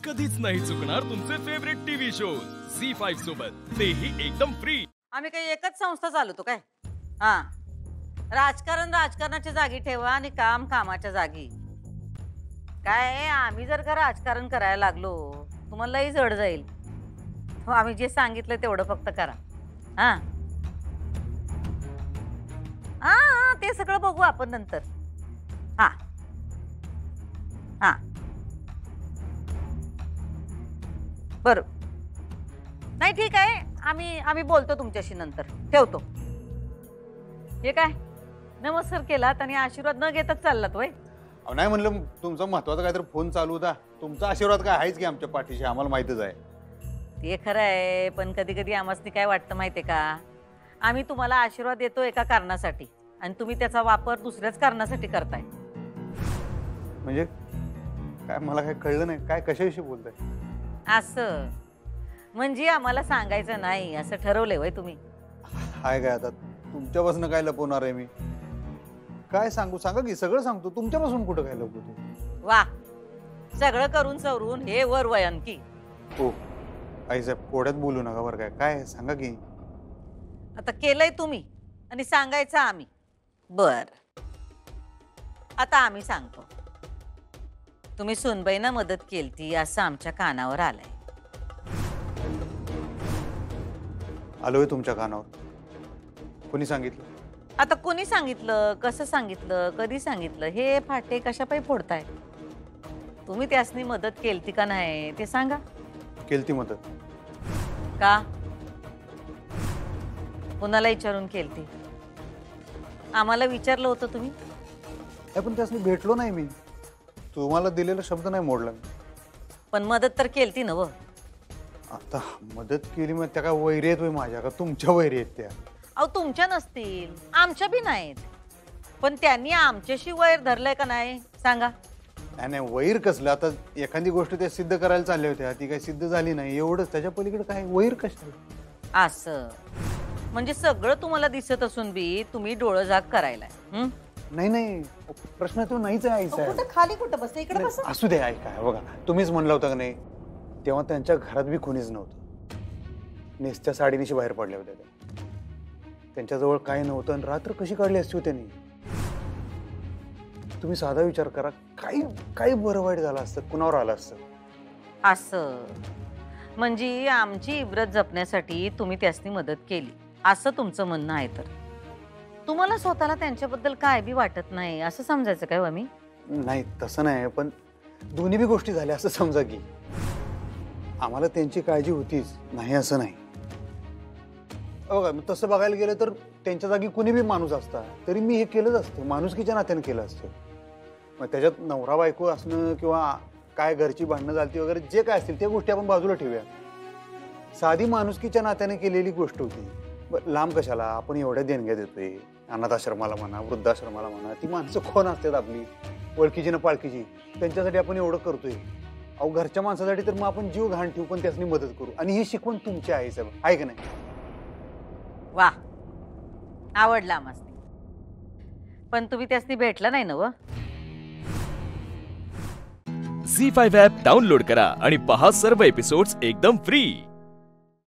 कधीच नाही चुकणार तुमचे फेवरेट टीव्ही शोज झी5 सोबत, तेही एकदम फ्री। आम्ही काही एकच संस्था चालवतो काय? हा, राजकारण राजकारणाच्या जागी ठेवा आणि काम कामाच्या जागी। काय आम्ही जर का राजकारण करायला लागलो तुम्हालाही जड जाईल। हो, आम्ही जे सांगितलं तेवढं फक्त करा। हा हा, ते सगळं बघू आपण नंतर। हा हा, बरोबर। नाही ठीक आहे, आम्ही बोलतो तुमच्याशी नंतर, ठेवतो। हे काय नमस्कार केलात आणि आशीर्वाद न घेताच चाललात वय? नाही म्हणलं तुमचा महत्वाचा काहीतरी फोन चालू होता, तुमचा आशीर्वाद काय आहेच की आमच्या पाठीशी, आम्हाला माहितच आहे। ते खरं आहे, पण कधी कधी आम्हाला काय वाटतं माहितीये का, आम्ही तुम्हाला आशीर्वाद देतो एका कारणासाठी आणि तुम्ही त्याचा वापर दुसऱ्याच कारणासाठी करताय। म्हणजे काय मला काय कळलं नाही, काय कशाविषयी बोलताय? असं म्हणजे आम्हाला सांगायचं नाही असं ठरवलंय वय तुम्ही? हाय काय आता तुमच्यापासून काय लपवणार आहे मी? काय सांगू, सांगा की सगळं सांगतो, तुमच्यापासून कुठं काय लपवतो? वा, सगळं करून सवरून हे वर वय आणखी। हो आईसाहेब, कोड्यात बोलू नका बरं। काय काय सांगा की। आता केलंय तुम्ही आणि सांगायचं आम्ही। बर, आता आम्ही सांगतो। तुम्ही सुनबाईंना मदत केलती असं आमच्या कानावर आलंय। आलोय तुमच्या कानावर? कोणी सांगितलं? आता कोणी सांगितलं, कसं सांगितलं, कधी सांगितलं, हे फाटे कशापायी फोडताय? तुम्ही त्यासनी मदत केलती का नाही ते सांगा। केलती मदत? का? कोणाला विचारून केलती? आम्हाला विचारलं होतं तुम्ही? पण त्यासनी भेटलो नाही मी, तुम्हाला दिलेला शब्द नाही मोडला मी। पण मदत तर केलती ना व? आता मदत केली मग त्या काय वैरी आहेत माझ्या का तुमच्या वैरी आहेत त्या? अहो तुमच्या नसतील, आमच्या बी नाहीत, पण त्यांनी आमच्याशी वैर धरलंय का नाही सांगा। नाही नाही, वैर कसलं? आता एखादी गोष्ट त्या सिद्ध करायला चालल्या होत्या, ती काही सिद्ध झाली नाही एवढंच, त्याच्या पलीकडे काय वैर कशाला? असं म्हणजे सगळं तुम्हाला दिसत असून बी तुम्ही डोळं झाक करायलाय? नाही नाही, प्रश्न तो नाहीच आहे आईसाहेब। कुठं खाली कुठं बस, इकडे बस। असू दे, ऐका बघा, तुम्हीच म्हणलं होतं का नाही तेव्हा त्यांच्या घरात बी कोणीच नव्हतं, नेसच्या साडीनिशी बाहेर पडल्या होत्या त्या, त्यांच्याजवळ काय नव्हतं आणि रात्र कशी काढली असती त्यांनी? तुम्ही साधा विचार करा, काही बरं वाईट झालं असतं, कुणावर आलं असतं? असं म्हणजे आमची इब्रत जपण्यासाठी तुम्ही त्यासनी मदत केली असं तुमचं म्हणणं आहे? तर तुम्हाला स्वतःला त्यांच्याबद्दल काय बी वाटत नाही असं समजायचं काय आम्ही? नाही तसं नाही, पण दोन्ही बी गोष्टी झाल्या असं समजा की। आम्हाला त्यांची काळजी होतीच, नाही असं नाही। बघा तसं बघायला गेलं तर त्यांच्या जागी कुणी बी माणूस असता तरी मी हे केलंच असतं, माणुसकीच्या नात्याने केलं असतं। मग त्याच्यात नवरा बायको असणं किंवा काय घरची भांडणं झालती वगैरे जे काय असतील त्या गोष्टी आपण बाजूला ठेवूया, साधी माणुसकीच्या नात्याने केलेली गोष्ट होती। लांब कशाला, आपण एवढ्या देणग्या देतोय अनाथाश्रमाला म्हणा, वृद्धाश्रमाला म्हणा, ती माणसं कोण असतात आपली, ओळखीची ना पाळखीची, त्यांच्यासाठी आपण एवढं करतोय। अहो घरच्या माणसासाठी तर मग आपण जीव घाण ठेवू पण त्यासनी मदत करू, आणि ही शिकवण तुमची आहे साहेब, आहे का नाही? वा, आवडला आम्हाला, पण तुम्ही त्यासनी भेटला नाही ना व? झी5 ॲप डाउनलोड करा आणि पहा सर्व एपिसोड्स एकदम फ्री।